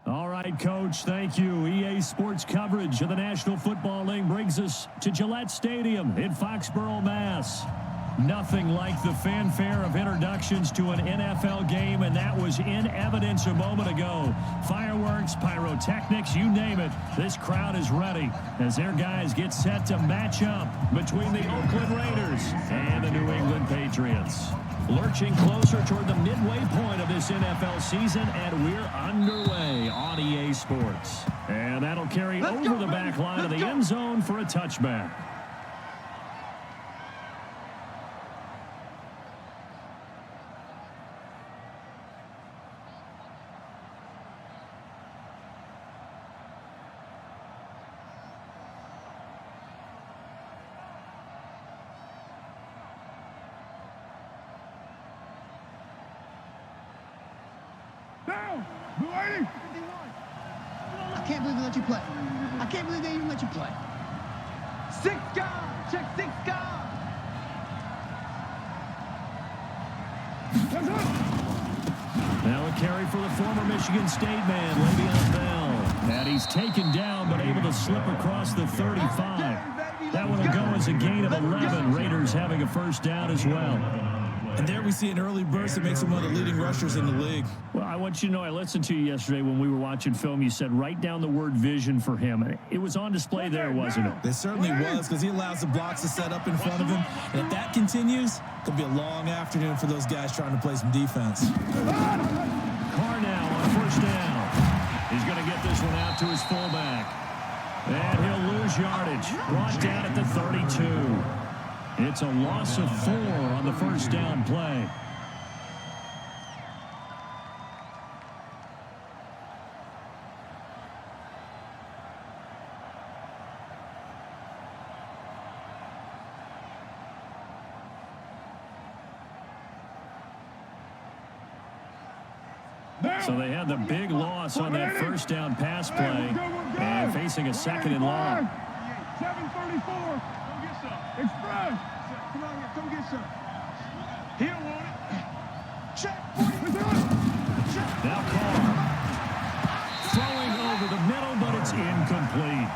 All right, Coach, thank you. EA Sports coverage of the National Football League brings us to Gillette Stadium in Foxborough, Mass. Nothing like the fanfare of introductions to an NFL game, and that was in evidence a moment ago. Fireworks, pyrotechnics, you name it. This crowd is ready as their guys get set to match up between the Oakland Raiders and the New England Patriots. Lurching closer toward the midway point of this NFL season, and we're underway on EA Sports. And that'll carry over the back line of the end zone for a touchback. I can't believe they let you play. I can't believe they even let you play. 6 guard. Check 6 guard. Now a carry for the former Michigan State man, Le'Veon Bell. And he's taken down, but able to slip across the 35. That one will go as a gain of 11. Raiders having a first down as well. And there we see an early burst that makes him one of the leading rushers in the league. Well, I want you to know, I listened to you yesterday when we were watching film. You said write down the word vision for him. It was on display there, wasn't it? It certainly was, because he allows the blocks to set up in front of him. And if that continues, it'll be a long afternoon for those guys trying to play some defense. Carr now on first down. He's going to get this one out to his fullback. And he'll lose yardage. Brought down at the 32. It's a loss of 4 on the first down play. So they had the big loss on that first down pass play and facing a second and long. 734. Express. Come on here. Come get some. He'll want it. Check. Now Carr. Throwing over the middle, but it's incomplete.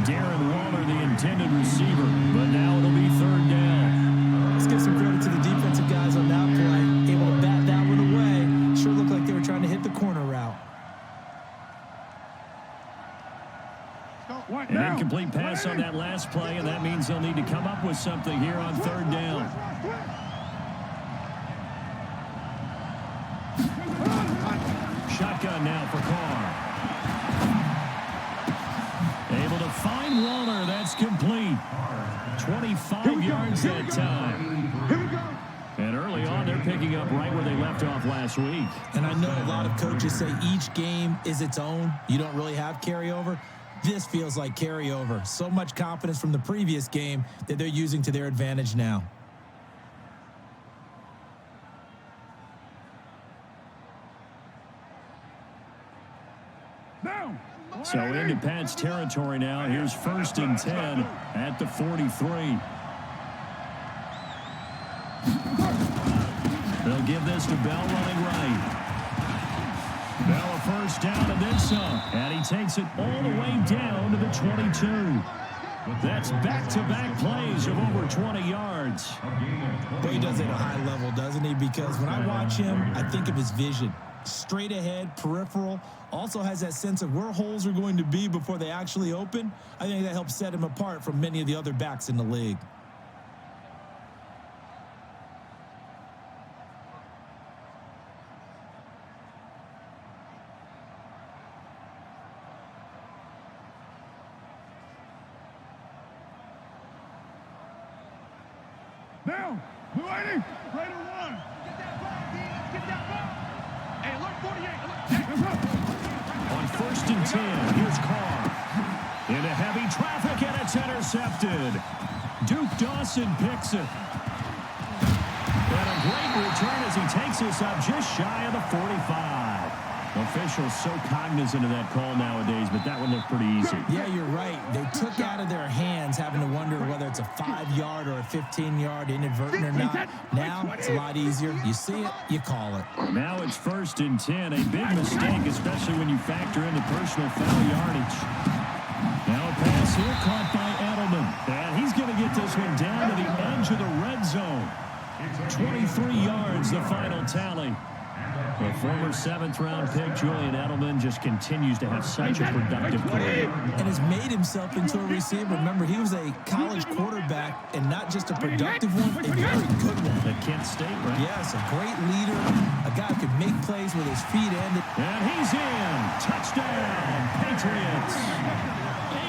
Darren Waller, the intended receiver, but now it'll be third down. Let's give some credit to the defensive guys on that play. Able to bat that one away. Sure looked like they were trying to hit the corner route. An incomplete pass on that last play, and that means they'll need to come up with something here on third down. Shotgun now for Carr. Able to find Waller. That's complete. 25 yards that time. And early on, they're picking up right where they left off last week. And I know a lot of coaches say each game is its own. You don't really have carryover. This feels like carryover. So much confidence from the previous game that they're using to their advantage now. So into Pat's territory now. Here's 1st and 10 at the 43. They'll give this to Bell running right. Bell a first down and then some. And he takes it all the way down to the 22. That's back-to-back plays of over 20 yards. Well, he does it at a high level, doesn't he? Because when I watch him, I think of his vision. Straight ahead, peripheral, also has that sense of where holes are going to be before they actually open. I think that helps set him apart from many of the other backs in the league. Now, Blue 80, Raider 1. Get that ball, D. Let's get that ball. Hey, look, 48. On 1st and 10, here's Carr. Into heavy traffic, and it's intercepted. Duke Dawson picks it. And a great return as he takes us up just shy of the 45. Officials so cognizant of that call nowadays, but that one looked pretty easy. Yeah, you're right. They took out of their hands having to wonder whether it's a 5-yard or a 15-yard, inadvertent or not. Now it's a lot easier. You see it, you call it. Now it's 1st and 10. A big mistake, especially when you factor in the personal foul yardage. Now a pass here caught by Edelman. And he's going to get this one down to the edge of the red zone. 23 yards, the final tally. The former 7th-round pick, Julian Edelman, just continues to have such a productive career. And has made himself into a receiver. Remember, he was a college quarterback, and not just a productive one, a very good one. At Kent State, right? Yes, a great leader, a guy who can make plays with his feet ended. And he's in. Touchdown, Patriots.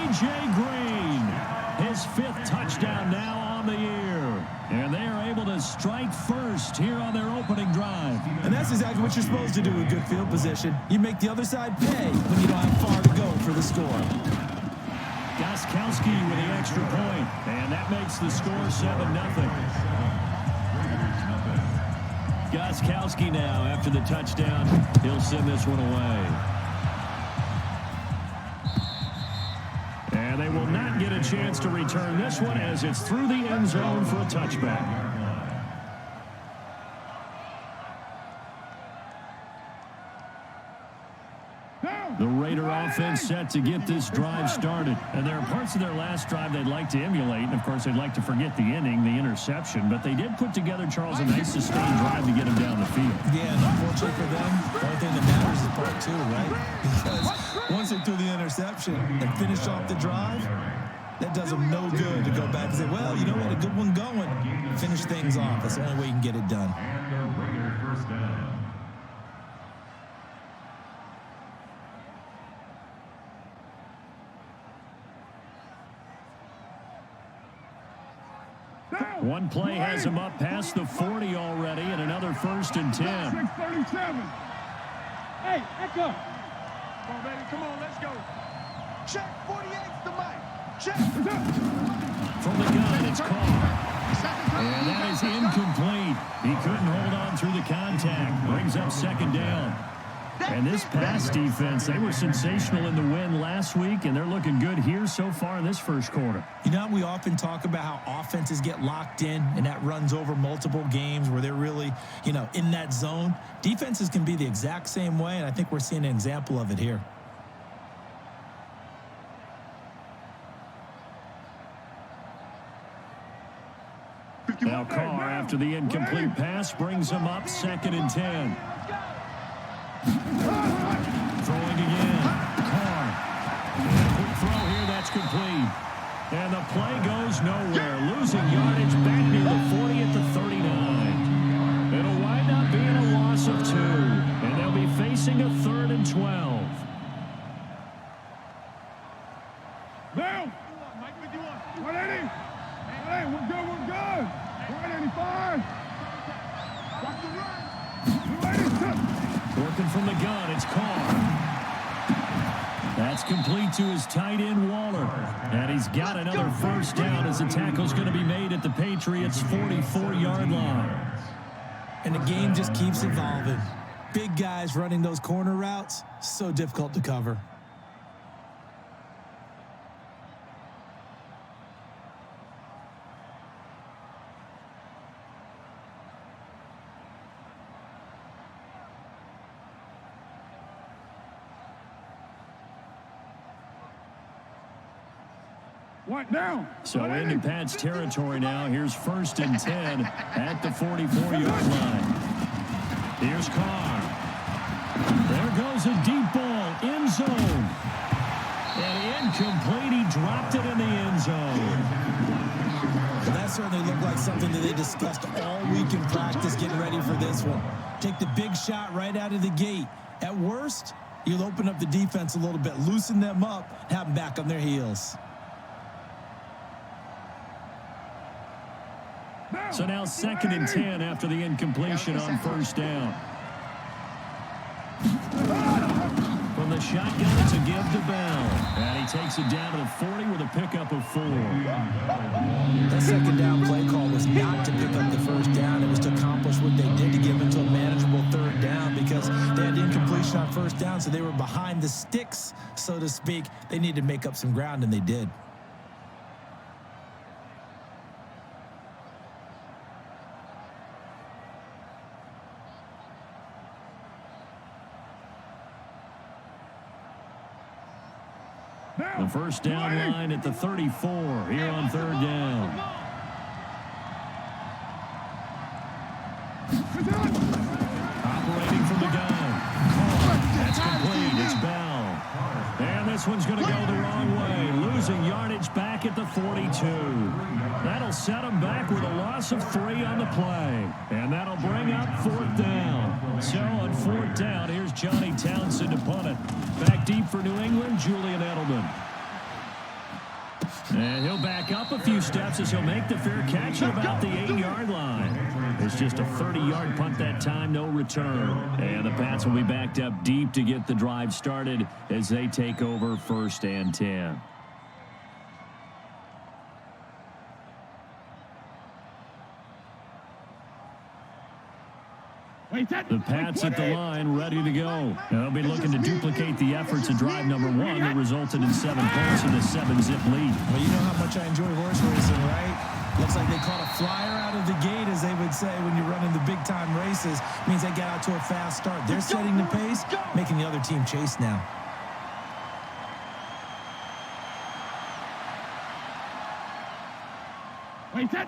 A.J. Green, his 5th touchdown now on the year. And they are able to strike first here on their opening drive. And that's exactly what you're supposed to do with good field position. You make the other side pay when you don't have far to go for the score. Gostkowski with the extra point. And that makes the score 7-0. Gostkowski now, after the touchdown, he'll send this one away. And they will not get a chance to return this one as it's through the end zone for a touchback. The Raider offense set to get this drive started. And there are parts of their last drive they'd like to emulate. And, of course, they'd like to forget the inning, the interception. But they did put together, Charles, a nice sustained drive to get them down the field. Yeah, and unfortunately for them, the only thing that matters is part 2, right? Because once they threw the interception and finished off the drive, that does them no good to go back and say, well, you know what, a good one going. Finish things off. That's the only way you can get it done. One play has him up past the 40 already, and another 1st and 10. 637. Hey, echo. Come on, baby. Come on, let's go. Check 48's the mic. Check. From the gun, it's Carr. And that is incomplete. He couldn't hold on through the contact. Brings up 2nd down. And this pass defense, they were sensational in the win last week, and they're looking good here so far in this first quarter. You know, we often talk about how offenses get locked in, and that runs over multiple games where they're really, you know, in that zone. Defenses can be the exact same way, and I think we're seeing an example of it here. Now Carr, after the incomplete pass, brings him up 2nd and 10. Throwing again. Carr. Quick throw here. That's complete. And the play goes nowhere. Losing yardage back near the 40 at the 39. It'll wind up being a loss of 2. And they'll be facing a 3rd and 12. Now. Mike, what do you want? 180. Hey, we're good. 185. Watch the run. Working from the gun, it's Carr. That's complete to his tight end, Waller. And he's got another 1st down as the tackle's going to be made at the Patriots' 44-yard line. And the game just keeps evolving. Big guys running those corner routes, so difficult to cover. What now? So into Pat's territory now. Here's 1st and 10 at the 44-yard line. Here's Carr. There goes a deep ball. End zone. And incomplete. He dropped it in the end zone. Well, that certainly looked like something that they discussed all week in practice getting ready for this one. Take the big shot right out of the gate. At worst, you'll open up the defense a little bit, loosen them up, have them back on their heels. So now 2nd and 10 after the incompletion on 1st down. From the shotgun, it's a give to Bell. And he takes it down to the 40 with a pickup of 4. That 2nd down play call was not to pick up the 1st down. It was to accomplish what they did to get them into a manageable third down because they had incompletion on first down, so they were behind the sticks, so to speak. They needed to make up some ground, and they did. The first down line at the 34 here on third down. Operating from the gun. That's complete. It's Bell. And this one's going to go the wrong way. Losing yardage back at the 42. That'll set them back with a loss of 3 on the play. And that'll bring up fourth down. So on fourth down, here's Johnny Townsend to punt it. Back deep for New England, Julian Edelman. And he'll back up a few steps as he'll make the fair catch at about the 8-yard line. It's just a 30-yard punt that time, no return. And the Pats will be backed up deep to get the drive started as they take over 1st and 10. The Pats at the line, ready to go. They'll be looking to duplicate the efforts of drive number 1 that resulted in 7 points in a 7-zip lead. Well, you know how much I enjoy horse racing, right? Looks like they caught a flyer out of the gate, as they would say when you're running the big-time races. Means they got out to a fast start. They're setting the pace, making the other team chase now.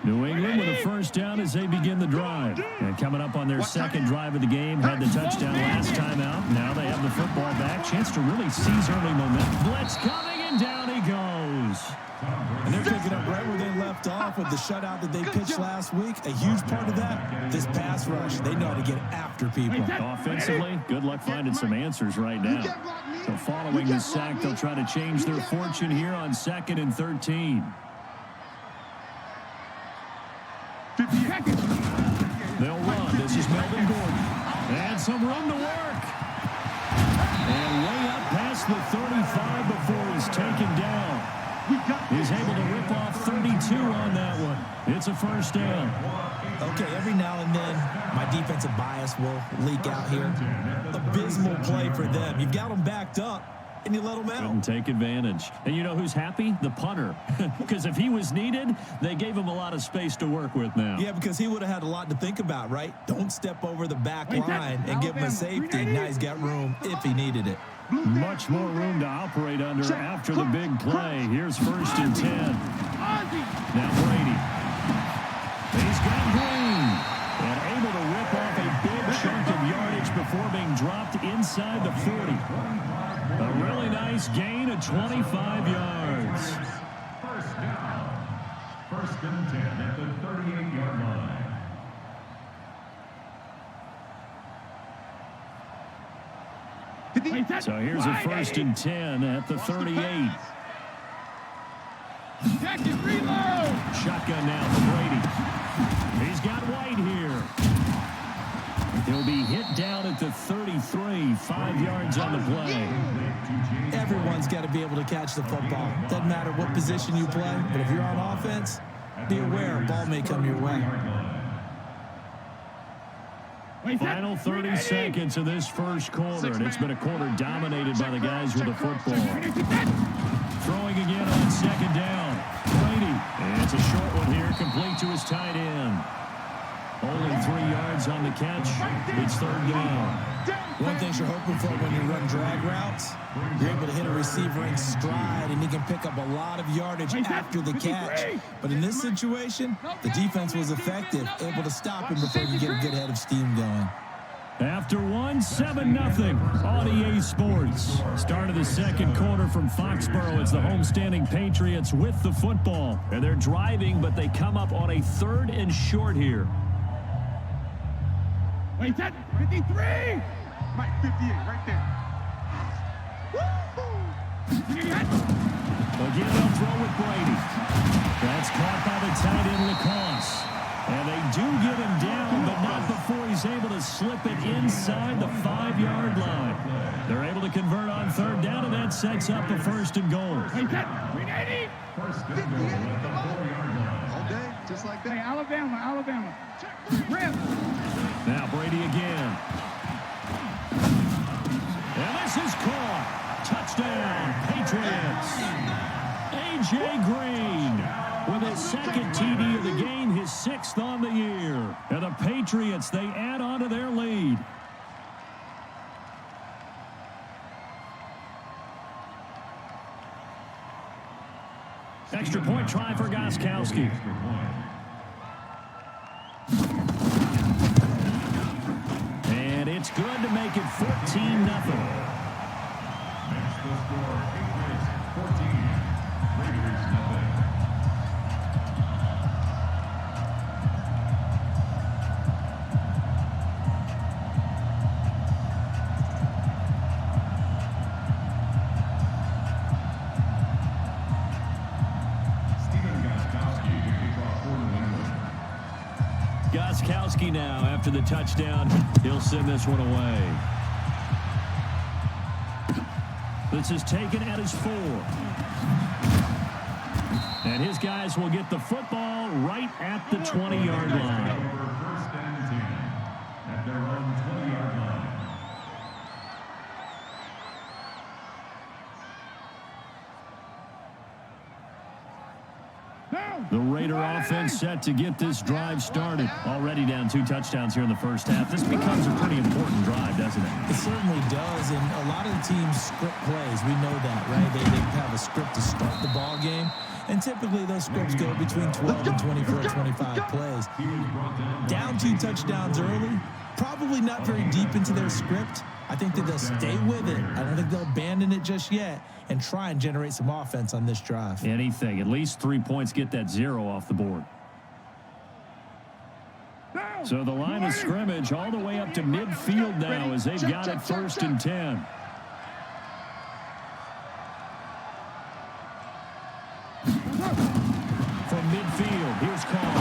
New England with a first down as they begin the drive. And coming up on their second drive of the game, had the touchdown last time out. Now they have the football back. Chance to really seize early momentum. Blitz coming, and down he goes. And they're picking up right where they left off with the shutout that they pitched last week. A huge part of that, this pass rush. They know how to get after people. Offensively, good luck finding some answers right now. So following the sack, they'll try to change their fortune here on 2nd and 13. They'll run. This is Melvin Gordon. And some room to work. And way up past the 35 before he's taken down. He's able to rip off 32 on that one. It's a first down. Okay, every now and then, my defensive bias will leak out here. Abysmal play for them. You've got them backed up, and you let them out. Couldn't take advantage. And you know who's happy? The punter. Because if he was needed, they gave him a lot of space to work with now. Yeah, because he would have had a lot to think about, right? Don't step over the back line and give him a safety. Now he's got room if he needed it. Much more room to operate under after the big play. Here's 1st and 10. Now Brady. He's got Green. And able to rip off a big chunk of yardage before being dropped inside the 40. A really nice gain of 25 yards. First down. 1st and 10 at the 38-yard line. So here's a 1st and 10 at the 38. Shotgun now for Brady. He's got White here. He'll be hit down at the 33, 5 yards on the play. Everyone's got to be able to catch the football. Doesn't matter what position you play, but if you're on offense, be aware a ball may come your way. Final 30 seconds of this first quarter, and it's been a quarter dominated by the guys with the football. Throwing again on 2nd down. Brady, and it's a short one here, complete to his tight end. Only 3 yards on the catch. It's 3rd down. One thing you're hoping for when you run drag routes, you're able to hit a receiver in stride, and he can pick up a lot of yardage after the catch. But in this situation, the defense was effective, able to stop him before you get a good head of steam going. After 7-0 on EA Sports. Start of the second quarter from Foxborough. It's the homestanding Patriots with the football. And they're driving, but they come up on a 3rd and short here. Wait, that 53! Mike, 58, right there. Again, they'll throw with Brady. That's caught by the tight end, Lacoste. And they do get him down, but not before he's able to slip it inside the 5-yard line. They're able to convert on 3rd down, and that sets up a 1st and goal. Wait, that 380! 1st and goal at the 4-yard line. All day, just like that. Hey, Alabama. Rip. Now Brady again. This is caught. Touchdown, Patriots. A.J. Green with his second TD of the game, his 6th on the year. And the Patriots, they add on to their lead. Extra point try for Gostkowski. And it's good to make it 14-0. Next, the score, Patriots 14, Raiders 0. Gostkowski now after the touchdown. He'll send this one away. This is taken at his 4. And his guys will get the football right at the 20-yard line. First and 10 at their own 20-yard line. The Raider offense set to get this drive started. Already down 2 touchdowns here in the first half. This becomes a pretty important drive, doesn't it? It certainly does, and a lot of the teams script plays. We know that, right? They have a script to start the ball game, and typically those scripts go between 12 and 24, 25 plays. Down 2 touchdowns early, probably not very deep into their script. I think that they'll stay with it. I don't think they'll abandon it just yet and try and generate some offense on this drive. Anything. At least 3 points, get that 0 off the board. So the line of scrimmage all the way up to midfield now as they've got it 1st and 10. From midfield, here's Carr.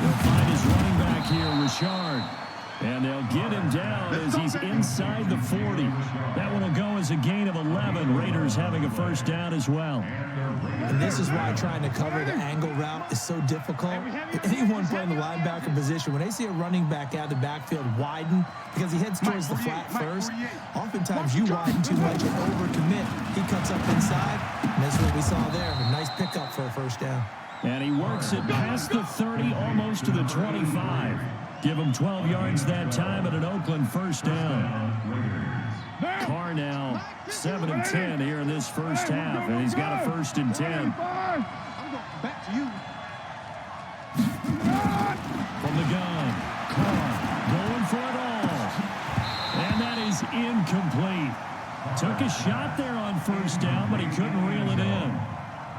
They'll find his running back here, Richard. And they'll get him down as he's inside the 40. That one will go as a gain of 11. Raiders having a first down as well. And this is why trying to cover the angle route is so difficult. Anyone playing the linebacker position, when they see a running back out of the backfield widen because he heads towards the flat first, oftentimes you widen too much and overcommit. He cuts up inside, and that's what we saw there. A nice pickup for a first down. And he works it past the 30, almost to the 25. Give him 12 yards that time at an Oakland first down. Carr now 7 and 10 here in this first half, and he's got a 1st and 10. I'm going back to you. From the gun, Carr going for it all. And that is incomplete. Took a shot there on first down, but he couldn't reel it in.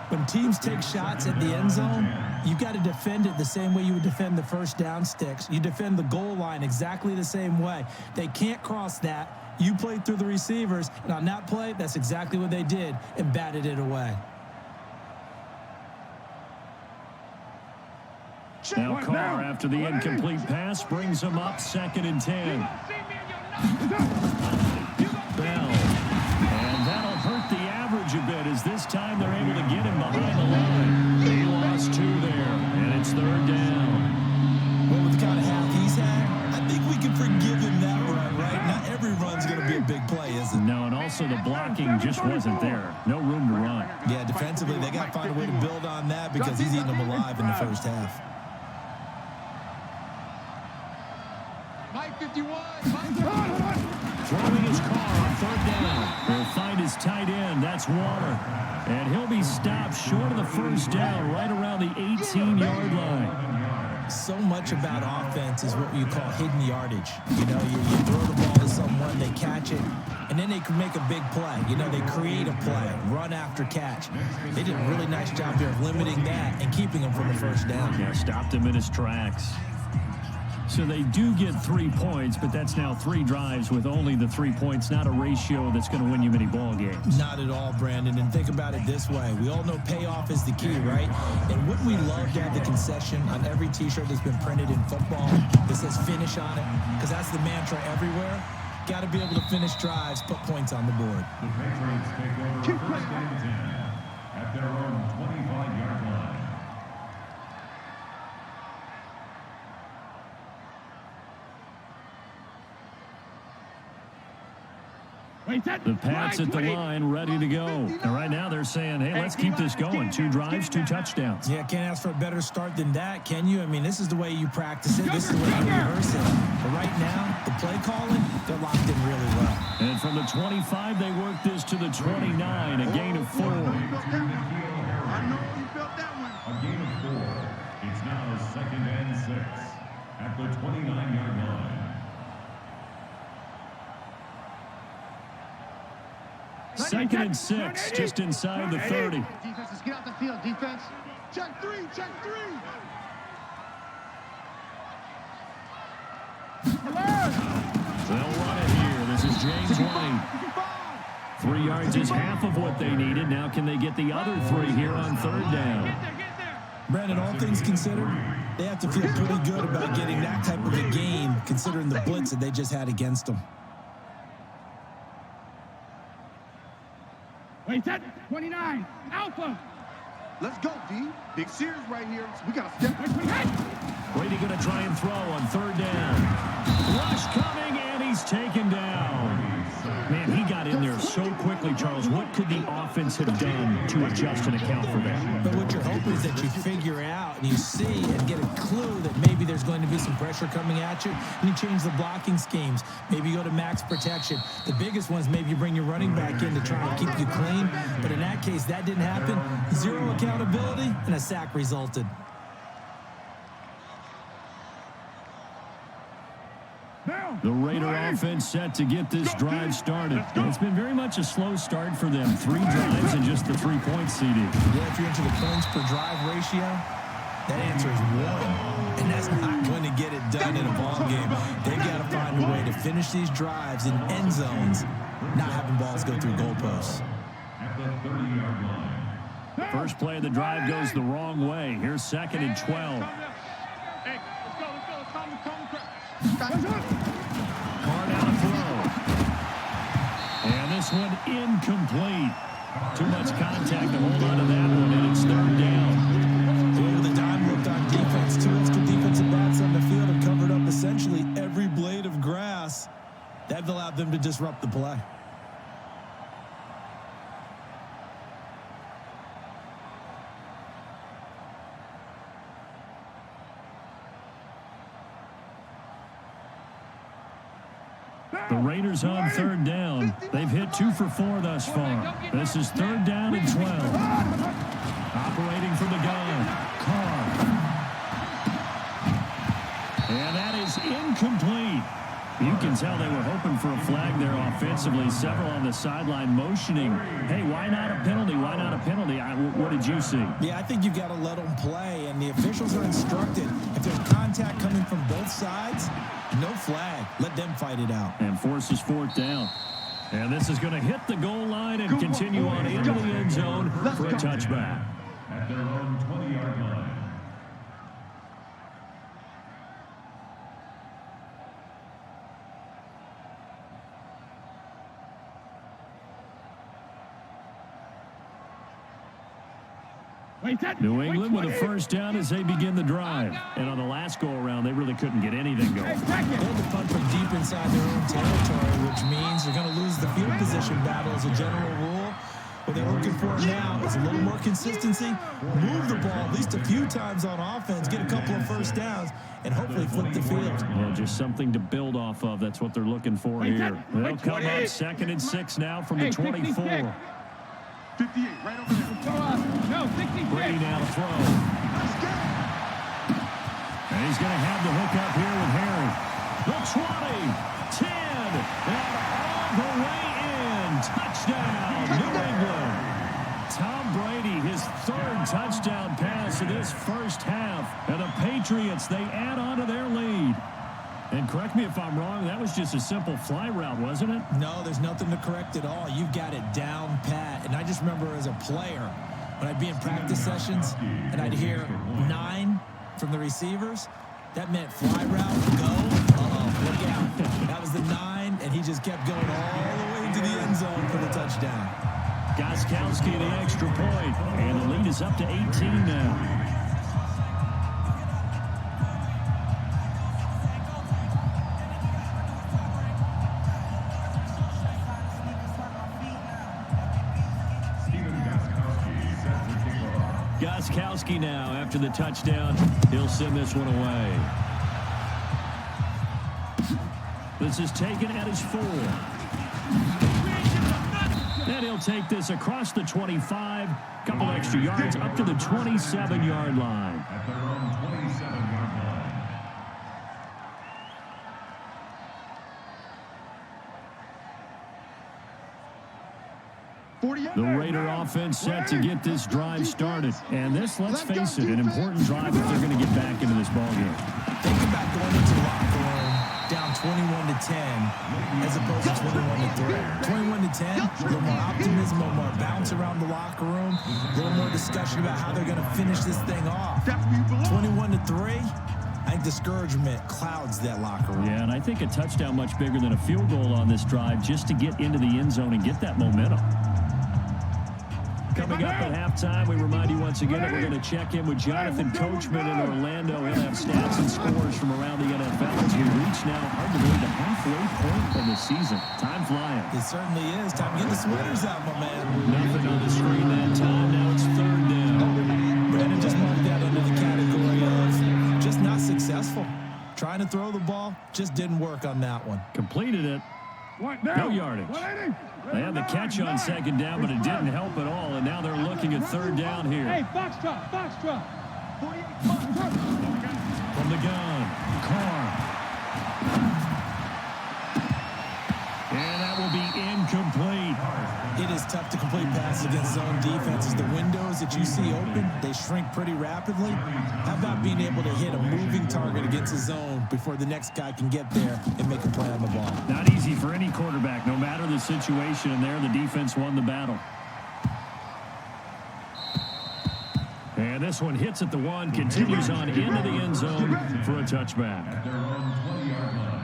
When teams take shots at the end zone, you've got to defend it the same way you would defend the first down sticks. You defend the goal line exactly the same way. They can't cross that. You played through the receivers, and on that play, that's exactly what they did and batted it away. Now Carr, after the incomplete pass, brings him up 2nd and 10. Bell. And that'll hurt the average a bit as this time they're able to get him behind the line. He lost 2 there, and it's 3rd down. Well, with the kind of half he's had, I think we can forgive him that run, right? Not every run's going to be a big play, is it? No, and also the blocking just wasn't there. No room to run. Yeah, defensively, they got to find a way to build on that because he's eating them alive in the first half. Mike 51. Throwing his Carr on 3rd down. He'll find his tight end. That's Waller. And he'll be stopped short of the first down right around the 18-yard line. So much about offense is what you call hidden yardage. You know, you throw the ball to someone, they catch it, and then they can make a big play. You know, they create a play, run after catch. They did a really nice job here of limiting that and keeping him from the first down. Yeah, stopped him in his tracks. So they do get 3 points, but that's now 3 drives with only the 3 points, not a ratio that's going to win you many ball games. Not at all, Brandon. And think about it this way. We all know payoff is the key, right? And wouldn't we love to have the concession on every T-shirt that's been printed in football that says finish on it? Because that's the mantra everywhere. Got to be able to finish drives, put points on the board. The Patriots take over 1st and 10 at their own 25-yard line. The Pats at the line, ready to go. And right now they're saying, hey, let's keep this going. 2 drives, 2 touchdowns. Yeah, can't ask for a better start than that, can you? I mean, this is the way you practice it. This is the way you rehearse it. But right now, the play calling, they're locked in really well. And from the 25, they work this to the 29, a gain of 4. I know you felt that one. A gain of 4. It's now 2nd and 6 at the 29-yard line. Second and 6, just inside the 30. Defense, let's get out the field. Defense. Check 3, check 3. They'll run it here. This is James White. 3 yards is half of what they needed. Now can they get the other 3 here on 3rd down? Brandon, all things considered, they have to feel pretty good about getting that type of a game, considering the blitz that they just had against them. Wait, that 29. Alpha. Let's go, D. Big series right here. We got to step. Brady going to try and throw on 3rd down. Rush coming, and he's taken down. Man, he got in there so quickly, Charles. What could the offense have done to adjust and account for that? But what you're hoping is that you figure out and you see and get a clue that maybe there's going to be some pressure coming at you, and you change the blocking schemes. Maybe you go to max protection. The biggest one is maybe you bring your running back in to try and keep you clean. But in that case, that didn't happen. 0 accountability, and a sack resulted. The Raider offense set to get this drive started. It's been very much a slow start for them. 3 drives and just the 3 points CD. Yeah, if you're into the points per drive ratio, that answer is 1. And that's not going to get it done in a ball game. They've got to find a way to finish these drives in end zones, not having balls go through goalposts. At the 30-yard line. First play of the drive goes the wrong way. Here's 2nd and 12. Hey, let's go. Carr down to throw. And this one incomplete. Too much contact to hold on to that one, and it's 3rd down. Over the dime looked on defense. 2 extra defensive backs on the field and covered up essentially every blade of grass. That allowed them to disrupt the play. The Raiders on 3rd down. They've hit 2 for 4 thus far. This is 3rd down and 12. Operating from the gun, Carr. And that is incomplete. You can tell they were hoping for a flag there offensively. Several on the sideline motioning. Hey, why not a penalty? Why not a penalty? What did you see? Yeah, I think you've got to let them play, and the officials are instructed. If there's contact coming from both sides, no flag. Let them fight it out. And forces 4th down. And this is going to hit the goal line and continue on into the end zone for a touchback. At their own 20-yard line. New England with a 1st down as they begin the drive. And on the last go-around, they really couldn't get anything going. They'll have to punt from deep inside their own territory, which means they're going to lose the field position battle as a general rule. What they're looking for now is a little more consistency, move the ball at least a few times on offense, get a couple of 1st downs, and hopefully flip the field. Yeah, just something to build off of. That's what they're looking for here. They'll come up 2nd and 6 now from the 24. 58, right over there. No, 66. Brady now to throw. And he's going to have the hook up here with Harry. The 20, 10, and all the way in. Touchdown, New England. Tom Brady, his 3rd touchdown pass of this first half. And the Patriots, they add on to their lead. And correct me if I'm wrong, that was just a simple fly route, wasn't it? No, there's nothing to correct at all. You've got it down pat. And I just remember as a player, when I'd be in practice sessions and I'd hear 9 from the receivers, that meant fly route, go. Look out. That was the 9, and he just kept going all the way to the end zone for the touchdown. Gostkowski the extra point, and the lead is up to 18 now. Gronkowski now after the touchdown. He'll send this one away. This is taken at his 4. And he'll take this across the 25. Couple extra yards up to the 27-yard line. At their own 27-yard line. The Raider offense set to get this drive started. And this, let's face it, an important drive if they're going to get back into this ballgame. Think about going into the locker room down 21-10 as opposed to 21-3. 21-10, a little more optimism, a little more bounce around the locker room, a little more discussion about how they're going to finish this thing off. 21-3, I think discouragement clouds that locker room. Yeah, and I think a touchdown much bigger than a field goal on this drive just to get into the end zone and get that momentum. Coming up at halftime, we remind you once again that we're going to check in with Jonathan Coachman in Orlando. He'll have stats and scores from around the NFL as we reach now, hard to believe, the halfway point of the season. Time flying. It certainly is. Time to get the sweaters out, my man. Nothing on the screen that time. Now it's 3rd down. Brandon just marked that into the category of just not successful. Trying to throw the ball, just didn't work on that one. Completed it. No yardage. They had the catch on 2nd down, but it didn't help at all, and now they're looking at 3rd down here. Hey, Foxtrot. From the gun, Carr. And that will be incomplete. It is tough to complete passes against zone defenses. The windows that you see open, they shrink pretty rapidly. How about being able to hit a moving target against a zone before the next guy can get there and make a play on the ball? Not easy for any quarterback, no matter the situation, and there the defense won the battle. And this one hits at the 1, continues on into the end zone for a touchback. At their own 20-yard line.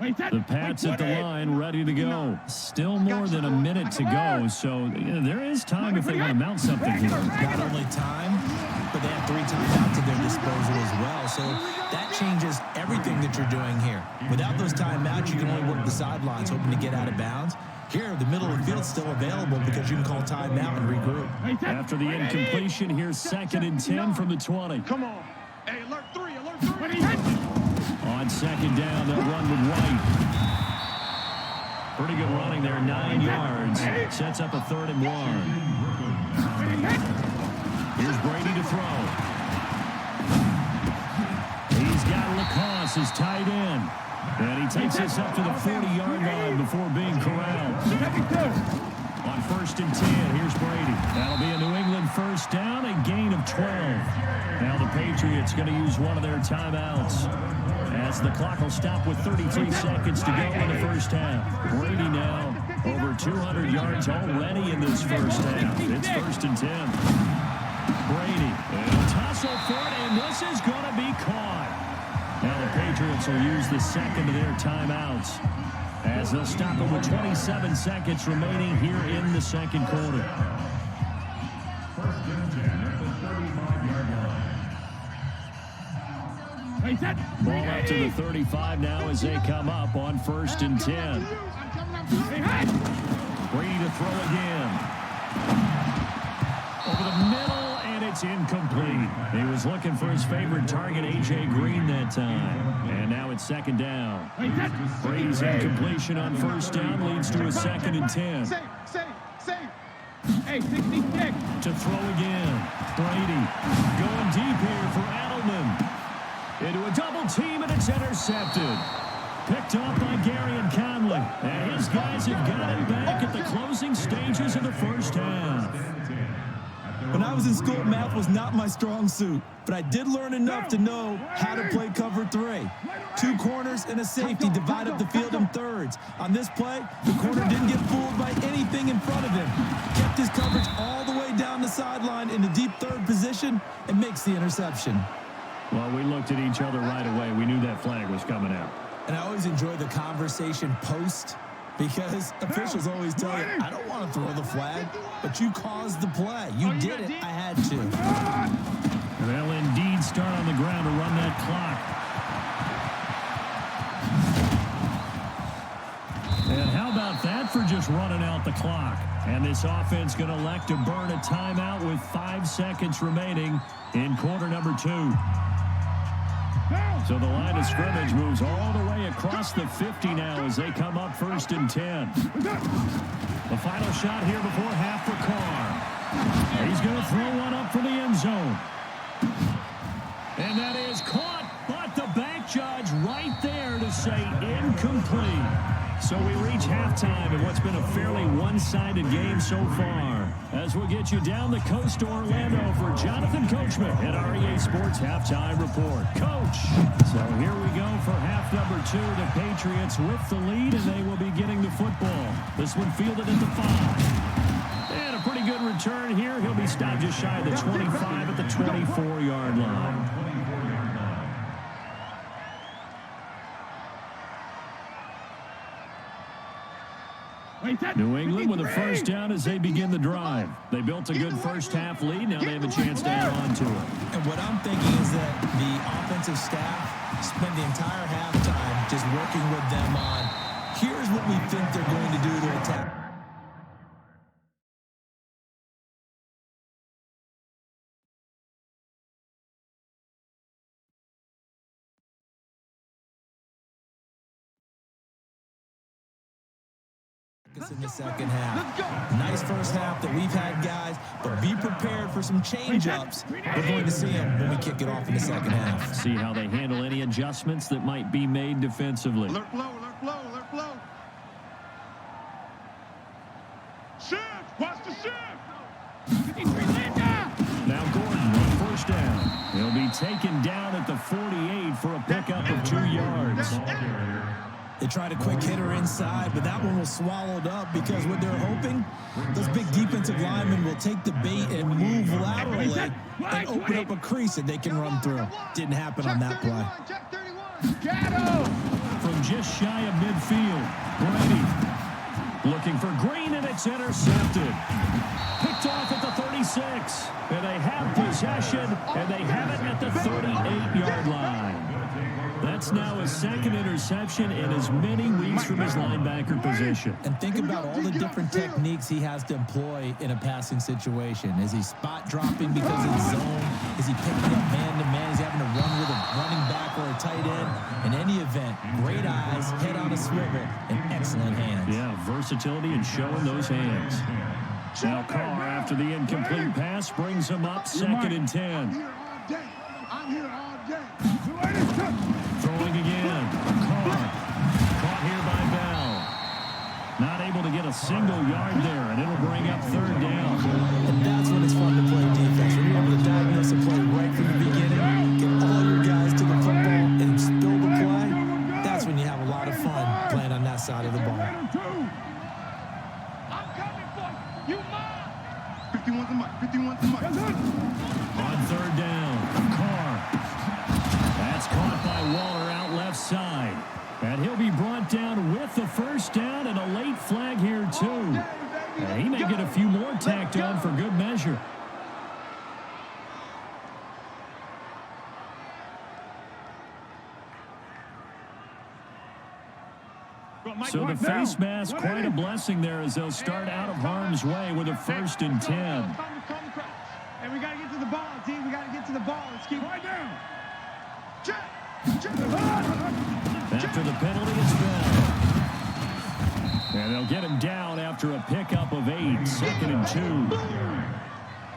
The Pats at the line, ready to go. Still more than a minute to go, so there is time if they want to mount something here. Not only time, but they have 3 timeouts at their disposal as well. So that changes everything that you're doing here. Without those timeouts, you can only work the sidelines, hoping to get out of bounds. Here, the middle of the field's still available because you can call timeout and regroup. After the incompletion, here's 2nd and 10 from the 20. Come on. Hey, alert 3. On 2nd down, they'll run with White. Pretty good running there, 9 yards. Sets up a 3rd and 1. Here's Brady to throw. He's got Lacoste, his tight end. And he takes this up to the 40-yard line before being corralled. On 1st and 10, here's Brady. That'll be a New England 1st down, a gain of 12. Now the Patriots going to use one of their timeouts, as the clock will stop with 33 seconds to go in the 1st half. Brady now over 200 yards already in this 1st half. It's 1st and 10. Brady, a tussle for it, and this is going to be caught. Now the Patriots will use the 2nd of their timeouts, as they'll stop it with 27 seconds remaining here in the 2nd quarter. 1st and 10 at the 35-yard line. Ball up to the 35 now as they come up on 1st and 10. Brady to throw again. Over the middle, and it's incomplete. He was looking for his favorite target, A.J. Green, that time. And now it's 2nd down. Brady's incompletion on 1st down leads to a 2nd and 10. Hey, 66. To throw again. Brady going deep here for Edelman. Into a double team, and it's intercepted. Picked off by Gary and Conley. And his guys have got him back at the closing stages of the 1st half. When I was in school, math was not my strong suit, but I did learn enough to know how to play cover 3. 2 corners and a safety divide up the field in thirds. On this play, the corner didn't get fooled by anything in front of him. Kept his coverage all the way down the sideline in the deep 3rd position and makes the interception. Well, we looked at each other right away. We knew that flag was coming out. And I always enjoy the conversation post, because officials always tell you, I don't want to throw the flag, but you caused the play. You did it. I had to. They'll indeed start on the ground to run that clock. with that for just running out the clock. And this offense going to elect to burn a timeout with 5 seconds remaining in quarter number 2. So the line of scrimmage moves all the way across the 50 now as they come up 1st and 10. The final shot here before half for Carr. He's going to throw one up for the end zone. And that is caught, but the back judge right there to say incomplete. So we reach halftime in what's been a fairly one-sided game so far. As we'll get you down the coast to Orlando for Jonathan Coachman at REA Sports Halftime Report. Coach, so here we go for half number 2. The Patriots with the lead, and they will be getting the football. This one fielded at the 5. And a pretty good return here. He'll be stopped just shy of the 25 at the 24-yard line. New England with a first down as they begin the drive. They built a good first-half lead. Now they have a chance to add on to it. And what I'm thinking is that the offensive staff spent the entire halftime just working with them on, here's what we think they're going to do to attack. In the second half. Nice first half that we've had, guys, but be prepared for some change-ups. We're going to see them when we kick it off in the second half. See how they handle any adjustments that might be made defensively. Alert blow, alert blow, alert blow. Shift, watch the shift. Now Gordon on first down. He'll be taken down at the 48 for a pickup of 2 yards. They tried a quick hitter inside, but that one was swallowed up because what they're hoping, those big defensive linemen will take the bait and move laterally and open up a crease that they can run through. Didn't happen on that play. From just shy of midfield, Brady looking for Green, and it's intercepted. Picked off at the 36, and they have possession, and they have it at the 38-yard line. That's now his second interception in as many weeks from his linebacker position. And think about all the different techniques he has to employ in a passing situation. Is he spot dropping because it's zone? Is he picking up man-to-man? Is he having to run with a running back or a tight end? In any event, great eyes, head on a swivel, and excellent hands. Yeah, versatility and showing those hands. Now Carr, after the incomplete pass, brings him up 2nd and 10. I'm here all day. Throwing again. Carr. Caught here by Bell. Not able to get a single yard there, and it'll bring up 3rd down. And that's when it's fun to play defense. When you're able to diagnose a play right from the beginning, get all your guys to the football, and spill the play, that's when you have a lot of fun playing on that side of the ball. I'm coming for you. You mine. 51's the mic. 51's the mic. On 3rd down, Carr. That's caught by Waller out left side. And he'll be brought down with the first down and a late flag here, too. And he may get a few more tacked on for good measure. So the face mask, quite a blessing there as they'll start out of harm's way with a 1st and 10. And we got to get to the ball, D. We got to get to the ball. Let's keep Right down. After the penalty, it's Bell. And they'll get him down after a pickup of 8, 2nd and 2.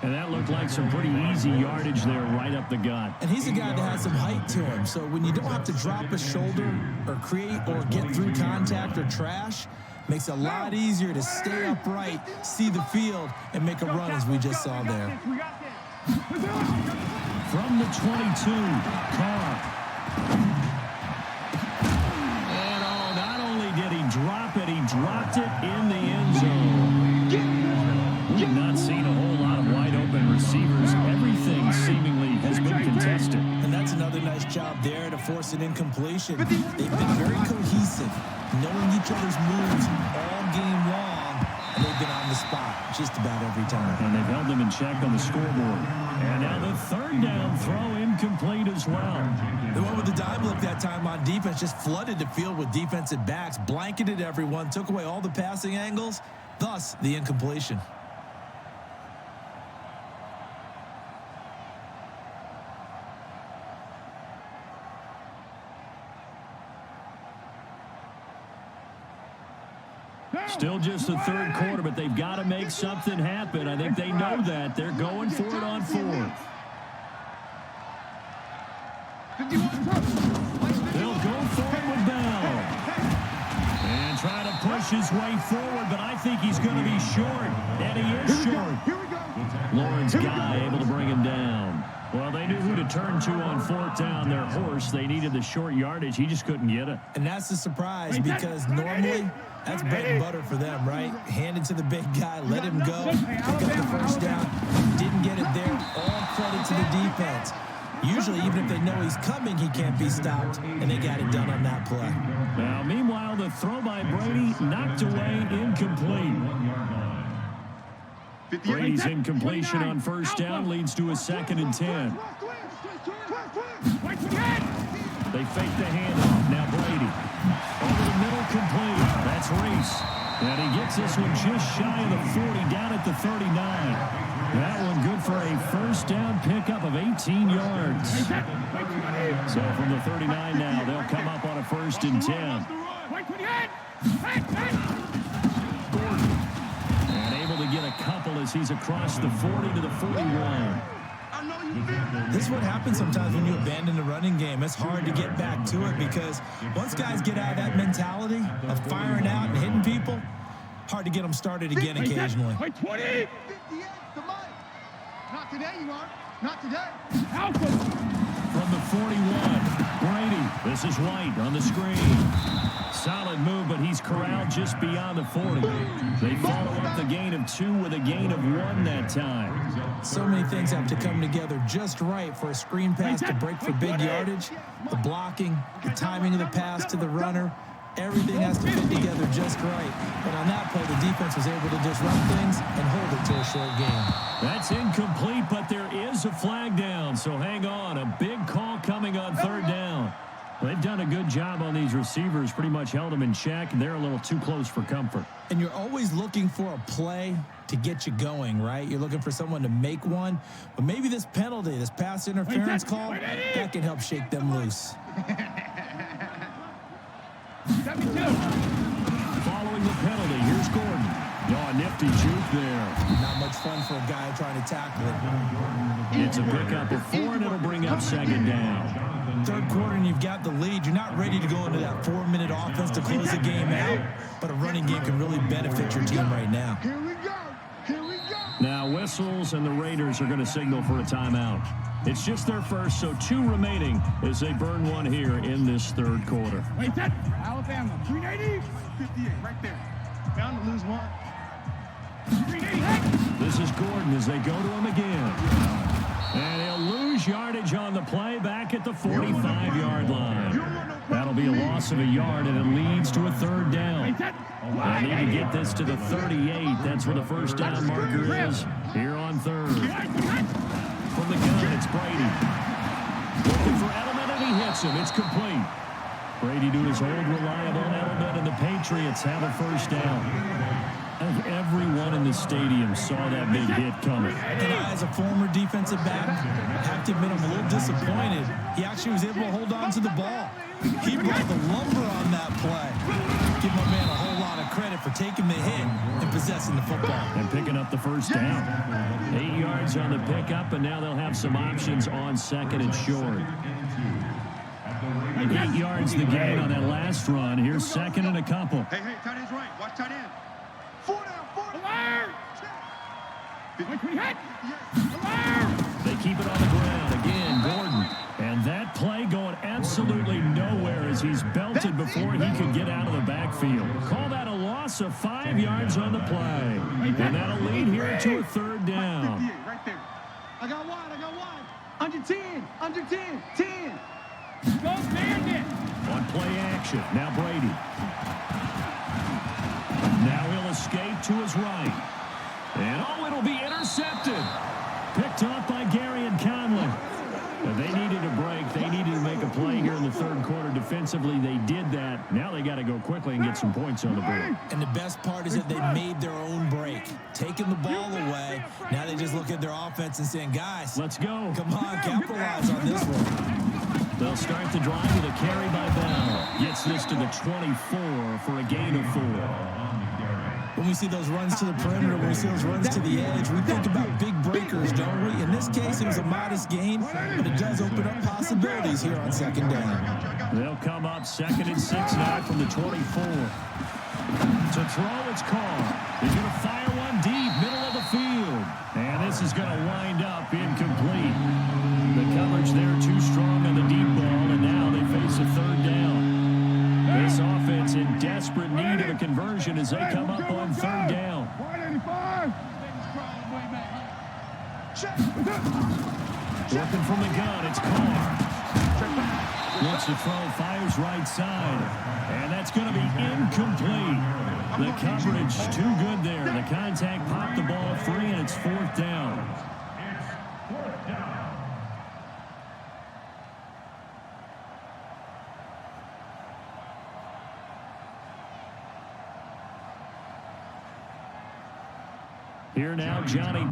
And that looked like some pretty easy yardage there right up the gut. And he's a guy that has some height to him. So when you don't have to drop a shoulder or create or get through contact or trash, makes it a lot easier to stay upright, see the field, and make a run as we just saw there. From the 22, Carr. And not only did he drop it, he dropped it in the end zone. We've not seen a whole lot of wide-open receivers. Everything seemingly has been contested. And that's another nice job there to force an incompletion. They've been very cohesive, knowing each other's moves all game long, and they've been on the spot just about every time. And they've held them in check on the scoreboard. And now the third down throw incomplete as well. The one with the dime look that time on defense just flooded the field with defensive backs, blanketed everyone, took away all the passing angles, thus the incompletion. Still just the third quarter, but they've got to make something happen. I think they know that. They're going for it on fourth. They'll go for it with Bell. And try to push his way forward, but I think he's going to be short. And he is short. Lawrence Guy able to bring him down. Well, they knew who to turn to on fourth down, their horse. They needed the short yardage. He just couldn't get it. And that's the surprise, because normally that's bread and butter for them, right? Hand it to the big guy, let him go, pick up the first down. Didn't get it there. All credit to the defense. Usually, even if they know he's coming, he can't be stopped, and they got it done on that play. Now, meanwhile, the throw by Brady knocked away, incomplete. Brady's incompletion on first down leads to a 2nd and 10. They fake the handoff. Now Brady. Over the middle, complete. That's Reese. And he gets this one just shy of the 40, down at the 39. That one good for a first down pickup of 18 yards. So from the 39 now, they'll come up on a 1st and 10. Gordon. And able to get a couple as he's across the 40 to the 41. This is what happens sometimes when you abandon the running game. It's hard to get back to it, because once guys get out of that mentality of firing out and hitting people, hard to get them started again occasionally. 20. Not today, you are. Not today. From the 41, Brady. This is White on the screen. Solid move, but he's corralled just beyond the 40. They follow up the gain of 2 with a gain of 1 that time. So many things have to come together just right for a screen pass to break for big yardage. The blocking, the timing of the pass to the runner, everything has to fit together just right. But on that play, the defense was able to disrupt things and hold it to a short game. That's incomplete, but there is a flag down, so hang on. A big call coming on 3rd down. They've done a good job on these receivers, pretty much held them in check. They're a little too close for comfort. And you're always looking for a play to get you going, right? You're looking for someone to make one. But maybe this penalty, this pass interference call, that can help shake them loose. Following the penalty, here's Gordon. Oh, nifty juke there. Not much fun for a guy trying to tackle it. It's a pickup of 4, and it'll bring up 2nd down. Third quarter, and you've got the lead. You're not ready to go into that 4-minute offense to close the game out, but a running game can really benefit your team right now. Here we go. Here we go. Now whistles, and the Raiders are going to signal for a timeout. It's just their first, so 2 remaining as they burn one here in this 3rd quarter. Wait, that Alabama 380, 58, right there. Bound to lose 1. 380. This is Gordon as they go to him again. And he'll lose yardage on the play back at the 45-yard line. That'll be a loss of a yard, and it leads to a 3rd down. They need to get this to the 38. That's where the first down marker is here on 3rd. From the gun, it's Brady. Looking for Edelman, and he hits him. It's complete. Brady to his old reliable Edelman, and the Patriots have a first down. I think everyone in the stadium saw that big hit coming. And as a former defensive back, I have to admit I'm a little disappointed. He actually was able to hold on to the ball. He brought the lumber on that play. Give my man a whole lot of credit for taking the hit and possessing the football. And picking up the first down. 8 yards on the pickup, and now they'll have some options on 2nd and short. 8 yards the gain on that last run. Here's 2nd and a couple. Hey, tight end's right. Watch tight end. 4 down. They keep it on the ground. Again, Gordon. And that play going absolutely nowhere as he's belted before he could get out of the backfield. Call that a loss of 5 yards on the play. And that'll lead here to a 3rd down. Right there. I got wide. Under 10. 10. Go On play action. Now Brady. Now he'll escape. escape to his right. And, oh, it'll be intercepted. Picked off by Gary and Conley. But they needed a break. They needed to make a play here in the third quarter defensively. They did that. Now they got to go quickly and get some points on the board. And the best part is that they made their own break. Taking the ball away. Now they just look at their offense and saying, guys, let's go. Come on, capitalize on this one. They'll start the drive with a carry by Bell. Gets this to the 24 for a gain of 4. When we see those runs to the perimeter, when we see those runs to the edge, we think about big breakers, don't we? In this case, it was a modest gain, but it does open up possibilities here on second down. They'll come up 2nd and 6 now from the 24. To throw, it's called. He's going to fire one deep, middle of the field. And this is going to wind up incomplete. The coverage there too strong on the deep ball, and now they face a third down. This offense in desperate need of a conversion as they come up on third down. 185. Working from the gun, it's Carr. Looks to throw, fires right side. And that's going to be incomplete. The coverage too good there. The contact popped the ball free, and it's 4th down. Here now, Johnny.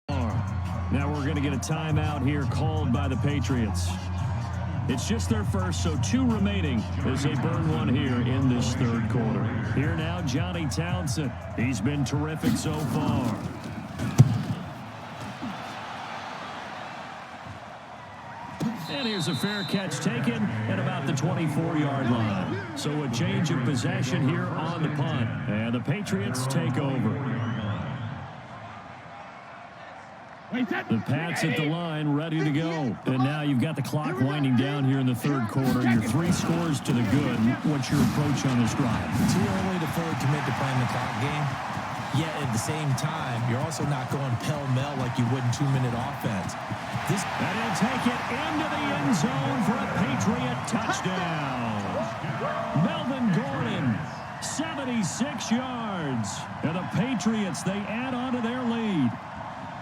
Now we're going to get a timeout here called by the Patriots. It's just their first, so 2 remaining as they burn one here in this third quarter. Here now, Johnny Townsend. He's been terrific so far. And here's a fair catch taken at about the 24-yard line. So a change of possession here on the punt. And the Patriots take over. The Pats at the line, ready to go. And now you've got the clock winding down here in the third quarter. You're 3 scores to the good. What's your approach on this drive? Too early to fully commit to playing the clock game. Yet at the same time, you're also not going pell-mell like you would in 2-minute offense. And he'll take it into the end zone for a Patriot touchdown. Melvin Gordon, 76 yards. And the Patriots, they add on to their lead.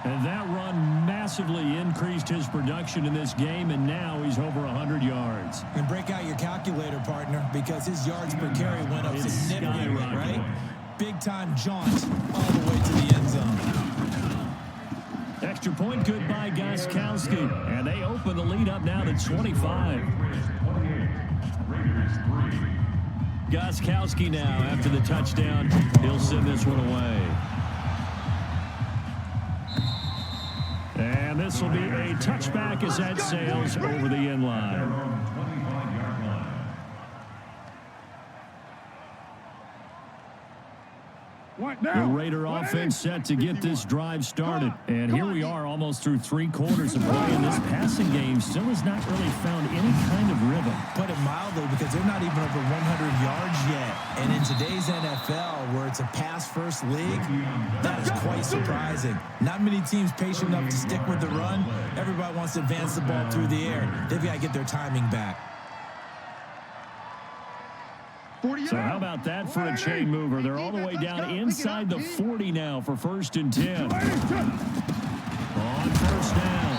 And that run massively increased his production in this game, and now he's over 100 yards. And break out your calculator, partner, because his yards per carry went up significantly, right? Big-time jaunt all the way to the end zone. Extra point good by Gostkowski. And they open the lead up now to 25. Gostkowski now after the touchdown. He'll send this one away. And this will be a touchback as that sails over the end line. The Raider offense set to get this drive started. And here we are almost through 3 quarters of play, and this passing game still has not really found any kind of rhythm. Put it mildly, because they're not even over 100 yards yet. And in today's NFL, where it's a pass-first league, that is quite surprising. Not many teams patient enough to stick with the run. Everybody wants to advance the ball through the air. They've got to get their timing back. So how about that for a chain mover? They're all the way down inside the 40 now for 1st and 10. On 1st down,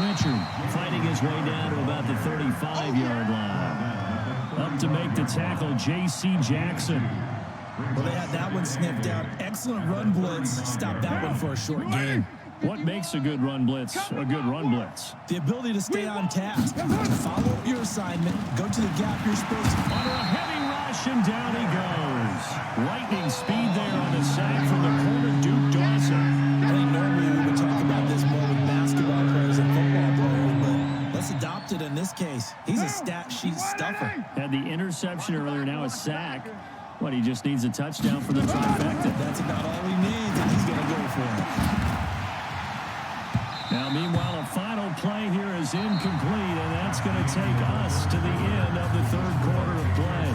Richard fighting his way down to about the 35-yard line. Up to make the tackle, J.C. Jackson. Well, they had that one sniffed out. Excellent run blitz. Stop that one for a short gain. What makes a good run blitz a good run blitz? The ability to stay on task, to follow up your assignment, go to the gap you're supposed to. Under a heavy rush, and down he goes. Lightning speed there on the sack from the corner, Duke Dawson. I think normally we would talk about this more with basketball players and football players, but let's adopt it in this case. He's a stat sheet stuffer. Had the interception earlier, now a sack. What, he just needs a touchdown for the trifecta. That's about all he needs, and he's going to go for it. Now, meanwhile, a final play here is incomplete, and that's going to take us to the end of the third quarter of play.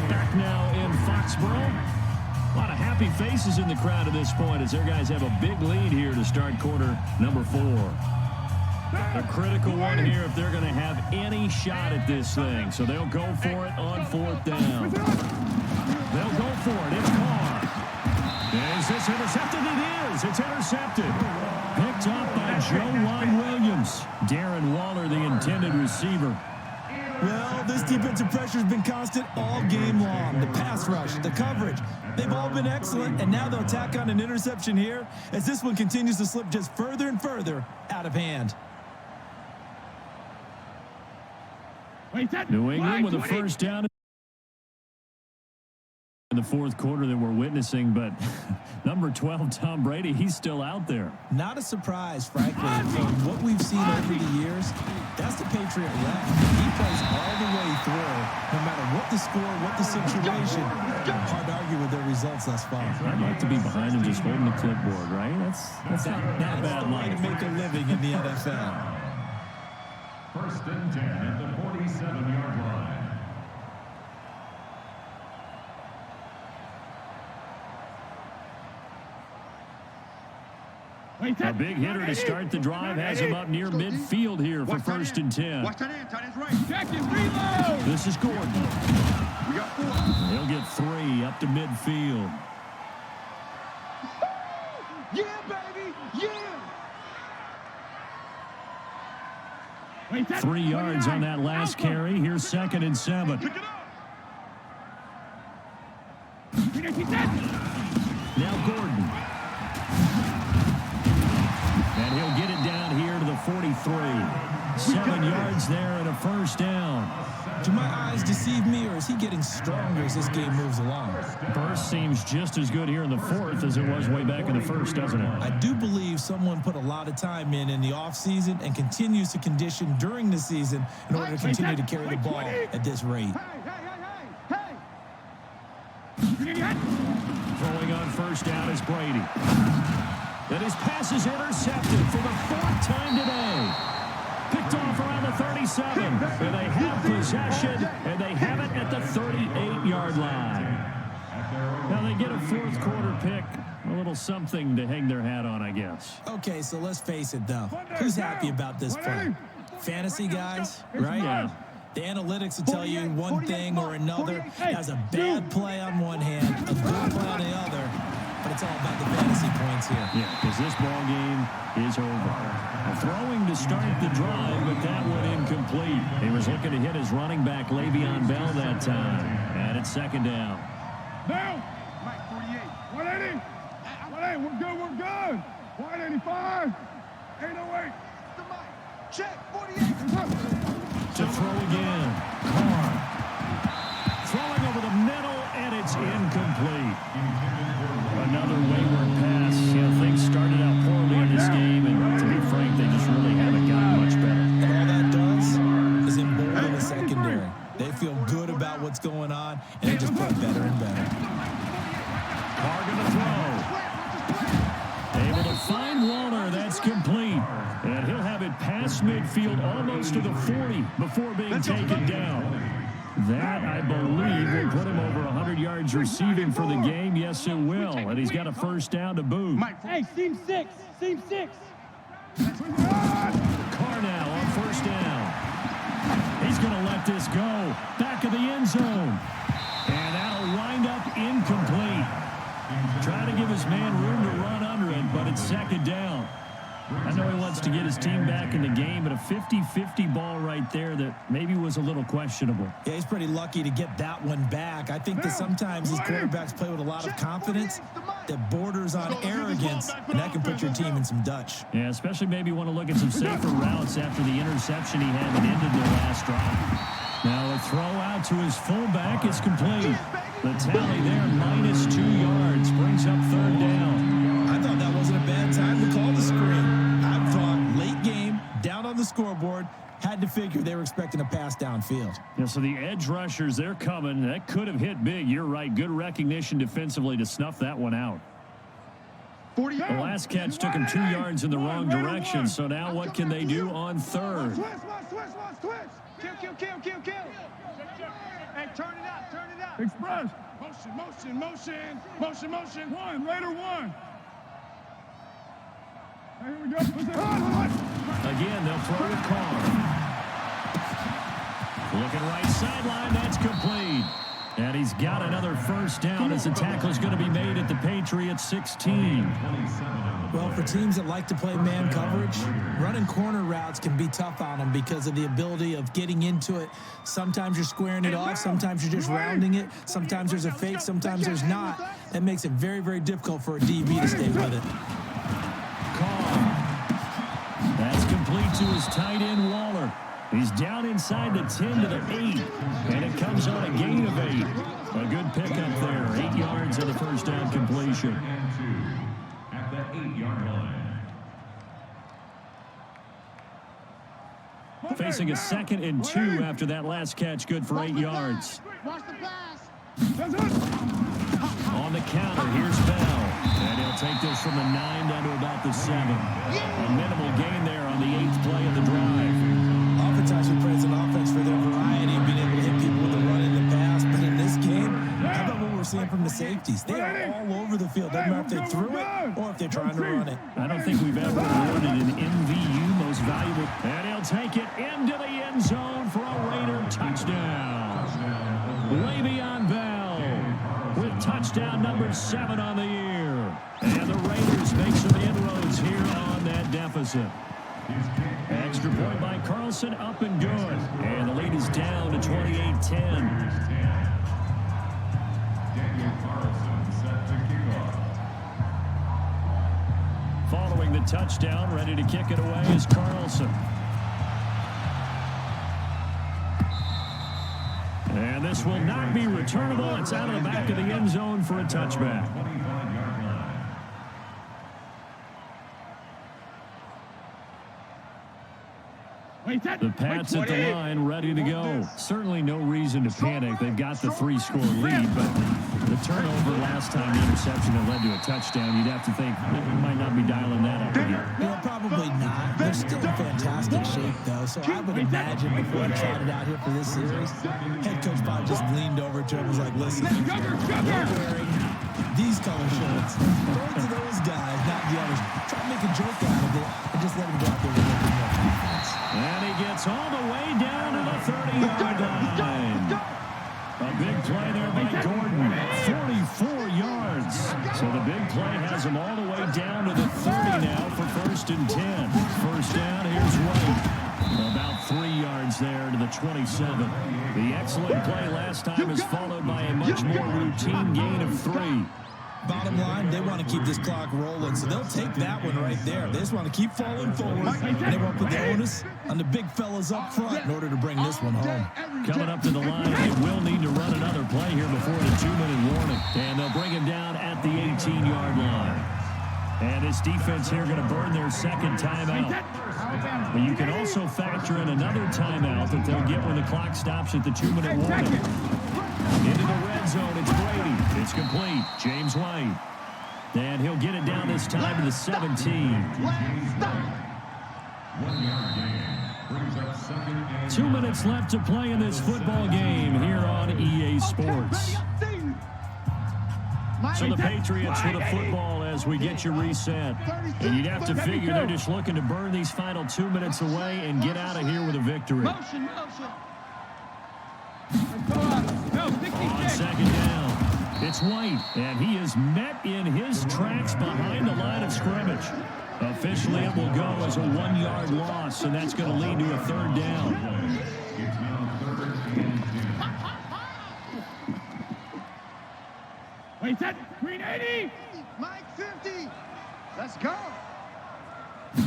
Back now in Foxborough. A lot of happy faces in the crowd at this point as their guys have a big lead here to start quarter number 4. A critical one here if they're going to have any shot at this thing. So they'll go for it on 4th down. They'll intercepted. Picked up by Joe Williams. Darren Waller, the intended receiver. Well, this defensive pressure has been constant all game long. The pass rush, the coverage, they've all been excellent, and now they'll tack on an interception here as this one continues to slip just further and further out of hand. New England with a first down in the fourth quarter that we're witnessing, but number 12, Tom Brady, he's still out there. Not a surprise, frankly, from what we've seen over the years. That's the Patriot way. He plays all the way through, no matter what the score, what the situation. Hard to argue with their results thus far. I'd like to be behind him just holding the clipboard, right? That's not bad life. To make a living in the NFL. First and 10 at the 47-yard line. A big hitter to start the drive has him up near midfield here for first and 10. Watch that end, tight end's right. Jacket, reload! This is Gordon. We got 4. He'll get 3 up to midfield. Yeah, baby, yeah! 3 yards on that last carry. Here's second and 7. Pick it up. Now Gordon. And he'll get it down here to the 43. 7 yards there and a first down. Do my eyes deceive me, or is he getting stronger as this game moves along? Burst seems just as good here in the fourth as it was way back in the first, doesn't it? I do believe someone put a lot of time in the offseason and continues to condition during the season in order to continue to carry the ball at this rate. Hey! Throwing on first down is Brady. And his pass is intercepted for the 4th time today. Picked off around the 37. And they have possession, and they have it at the 38-yard line. Now they get a fourth quarter pick. A little something to hang their hat on, I guess. Okay, so let's face it, though. Who's happy about this play? Fantasy guys, right? Yeah. The analytics will tell you one thing or another. That's a bad play on one hand, a good play on the other. But it's all about the fantasy points here. Yeah, because this ball game is over. Throwing to start the drive, but that one incomplete. He was looking to hit his running back, Le'Veon Bell, that time. And it's second down. Down! Mike, 48. 180! 180, we're good! 185! 808! The Mike. Check, 48. To throw again. Carr. Throwing over the middle, and it's incomplete. Another wayward pass. Things started out poorly in this game, and to be frank, they just really haven't gotten much better. And all that does is embolden the secondary. They feel good about what's going on, and they just play better and better. Carr going to throw. Able to find Waller. That's complete. And he'll have it past midfield almost to the 40 before being taken down. That, I believe, will put him over 100 yards receiving for the game. Yes, it will. And he's got a first down to boot. Hey, seam 6! Seam 6! Carr now on first down. He's going to let this go. Back of the end zone. And that'll wind up incomplete. Trying to give his man room to run under it, but it's second down. I know he wants to get his team back in the game, but a 50-50 ball right there that maybe was a little questionable. Yeah, he's pretty lucky to get that one back. I think that sometimes these quarterbacks play with a lot of confidence that borders on arrogance, and that can put your team in some Dutch. Yeah, especially maybe want to look at some safer routes after the interception he had that ended their last drive. Now a throw out to his fullback is complete. The tally there, -2 yards, brings up third down. I thought that wasn't a bad time to call the screen. I thought late game, down on the scoreboard, had to figure they were expecting a pass downfield. Yeah, so the edge rushers, they're coming. That could have hit big. You're right. Good recognition defensively to snuff that one out. The last catch took him 2 yards in the wrong direction. So now what can they do on third? Switch! Kill. Hey, turn it out. Express! Motion! One, later one! Hey, here we go. Again, they'll throw to Carr. Looking right sideline, that's complete. And he's got another first down as the tackle is going to be made at the Patriots 16. Well, for teams that like to play man coverage, running corner routes can be tough on them because of the ability of getting into it. Sometimes you're squaring it off. Sometimes you're just rounding it. Sometimes there's a fake. Sometimes there's not. That makes it very, very difficult for a DB to stay with it. That's complete to his tight end, Waller. He's down inside the 10 to the 8, and it comes on a gain of 8. A good pickup there, 8 yards on the first down completion. At the 8-yard line. Facing a 2nd and 2 after that last catch, good for 8 yards. Watch the pass. On the counter, here's Bell. And he'll take this from the 9 down to about the 7. A minimal gain there on the 8th play of the drive. Oftentimes we praise an offense for their variety and being able to hit people with the run and the pass. But in this game, how about what we're seeing from the safeties? They are all over the field. Doesn't matter if they threw it or if they're trying to run it. I don't think we've ever awarded an MVU most valuable. And he'll take it into the end zone for a Raider touchdown. Le'Veon Bell with touchdown number 7 on the year. And the Raiders make some inroads here on that deficit. Extra point by Carlson, up and good. And the lead is down to 28-10. Following the touchdown, ready to kick it away is Carlson. And this will not be returnable. It's out of the back of the end zone for a touchback. The Pats at the line, ready to go. Certainly no reason to panic. They've got the 3-score lead, but the turnover last time, the interception that led to a touchdown, you'd have to think they might not be dialing that up again. Well, probably not. They're still in fantastic shape, though, so I would imagine before he trotted out here for this series, head coach probably just leaned over to him and was like, listen, we're wearing these color shirts. Throw it to those guys, not the others. Try to make a joke out of it and just let him go out there and make it more confidence. And he gets all the way down to the 30-yard line. A big play there by Gordon. 44 yards. So the big play has him all the way down to the 30 now for 1st and 10. First down, here's White. About 3 yards there to the 27. The excellent play last time is followed by a much more routine gain of 3. Bottom line, they want to keep this clock rolling, so they'll take that one right there. They just want to keep falling forward, and they want to put the onus on the big fellas up front in order to bring this one home. Coming up to the line, they will need to run another play here before the 2-minute warning, and they'll bring him down at the 18-yard line. And this defense here going to burn their 2nd timeout. But you can also factor in another timeout that they'll get when the clock stops at the 2-minute warning. Into the red zone, it's Brady. It's complete. James White. And he'll get it down this time to the 17. 2 minutes left to play in this football game here on EA Sports. So the Patriots with a football as we get you reset. And you'd have to figure they're just looking to burn these final 2 minutes away and get out of here with a victory. On 2nd down, it's White, and he is met in his tracks behind the line of scrimmage. Officially, it will go as a 1-yard loss, and that's going to lead to a 3rd down. Wait, that green 80. Mike 50. Let's go.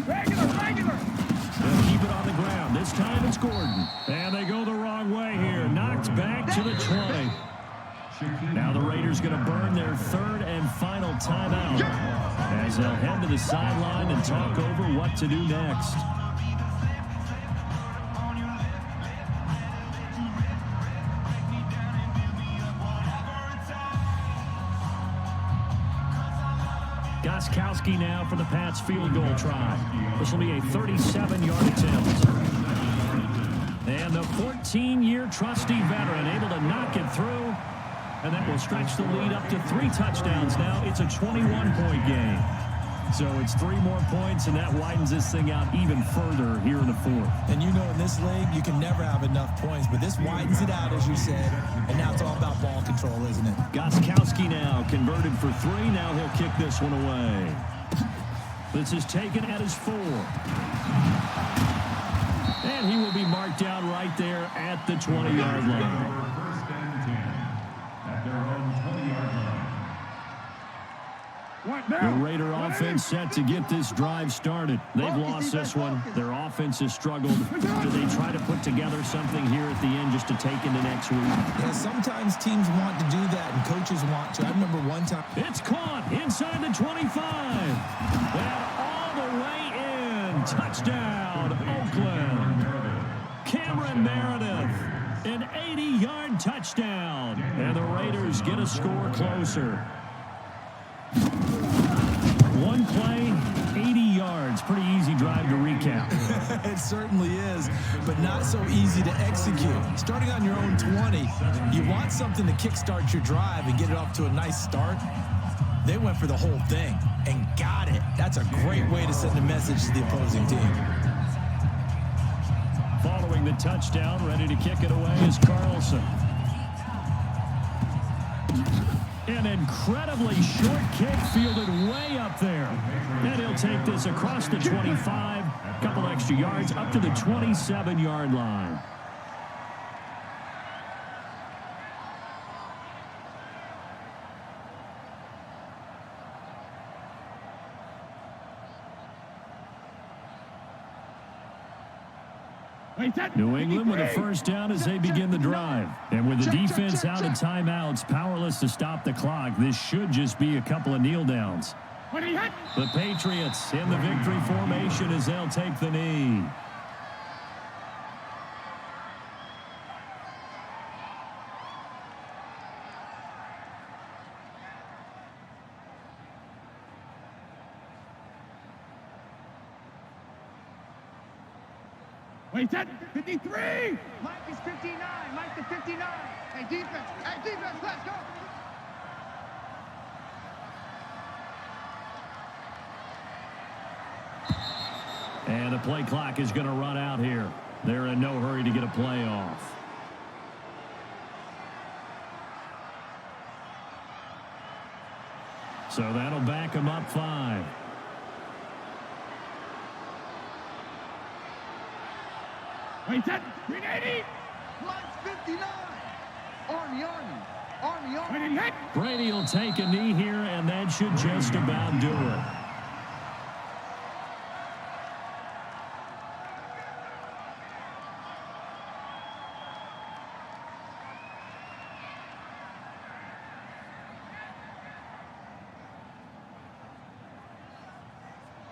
Regular. They'll keep it on the ground. This time it's Gordon. And they go the wrong way here. Knocked back to the 20. Now the Raiders going to burn their 3rd and final timeout as they'll head to the sideline and talk over what to do next. Gostkowski now for the Pats field goal try. This will be a 37-yard attempt. And the 14-year trusty veteran able to knock it through. And that will stretch the lead up to 3 touchdowns now. It's a 21-point game. So it's 3 more points, and that widens this thing out even further here in the 4th. And you know in this league, you can never have enough points, but this widens it out, as you said, and now it's all about ball control, isn't it? Gostkowski now converted for 3. Now he'll kick this one away. This is taken at his 4. And he will be marked down right there at the 20-yard line. First and 10 at their own 20-yard line. The Raider offense set to get this drive started. They've lost this one. Their offense has struggled. Do they try to put together something here at the end just to take into next week? Yeah, sometimes teams want to do that, and coaches want to. I remember one time. It's caught inside the 25. And all the way in. Touchdown, Oakland. Cameron Meredith, an 80-yard touchdown. And the Raiders get a score closer. One play, 80 yards. Pretty easy drive to recap. It certainly is, but not so easy to execute. Starting on your own 20, you want something to kickstart your drive and get it off to a nice start. They went for the whole thing and got it. That's a great way to send a message to the opposing team. Following the touchdown, ready to kick it away is Carlson. An incredibly short kick fielded way up there. And he'll take this across the 25, a couple extra yards, up to the 27-yard line. New England with a first down as they begin the drive. And with the defense out of timeouts, powerless to stop the clock, this should just be a couple of kneel downs. The Patriots in the victory formation as they'll take the knee. Wait, that 53! Mike is 59. Mike the 59. Hey, defense. Hey, defense, let's go. And the play clock is going to run out here. They're in no hurry to get a play off. So that'll back them up 5. Wait, that 380! Mike's 59. Army. Brady will take a knee here, and that should just about do it.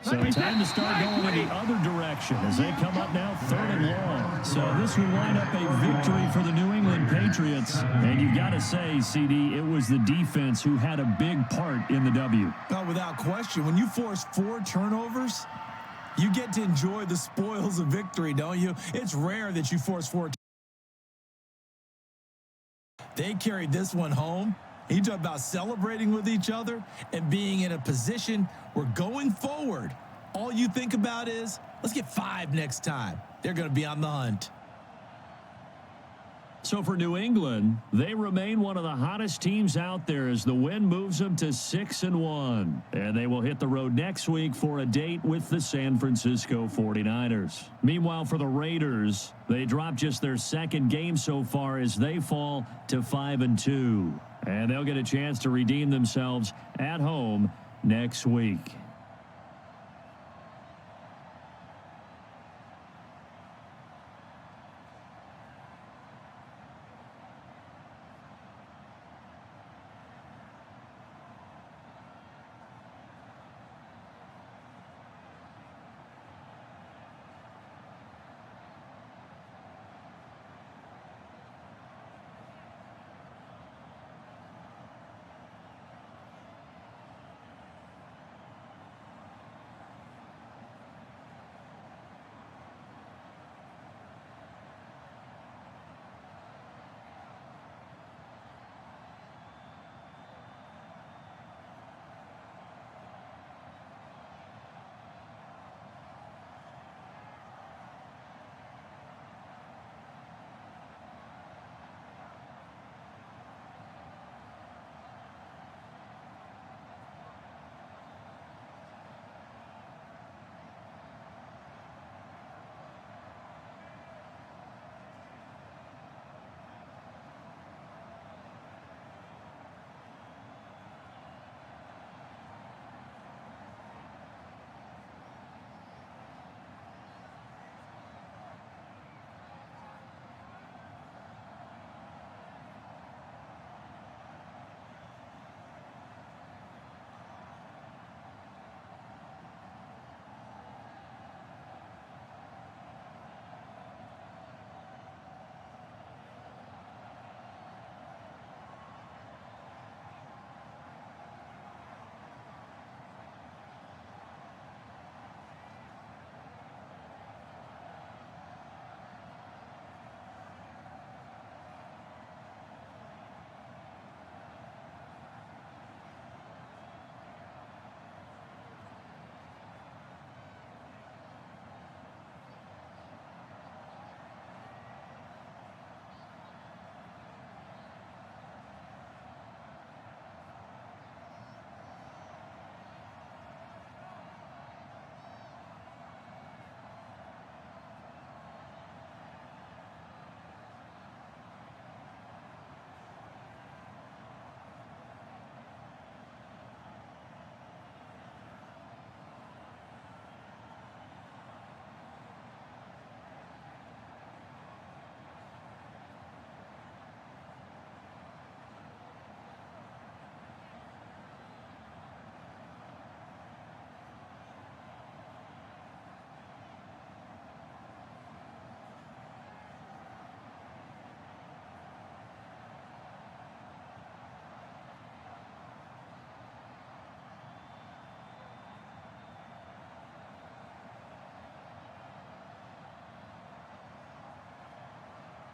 So time to start going in the other direction as they come up now 3rd and long. So this will line up a victory for the New England Patriots. And you've got to say, CD, it was the defense who had a big part in the W. Oh, without question. When you force 4 turnovers, you get to enjoy the spoils of victory, don't you? It's rare that you force 4. They carried this one home. You talk about celebrating with each other and being in a position where going forward, all you think about is, let's get 5 next time. They're going to be on the hunt. So for New England, they remain one of the hottest teams out there as the win moves them to 6-1. And they will hit the road next week for a date with the San Francisco 49ers. Meanwhile, for the Raiders, they drop just their 2nd game so far as they fall to 5-2. And they'll get a chance to redeem themselves at home next week.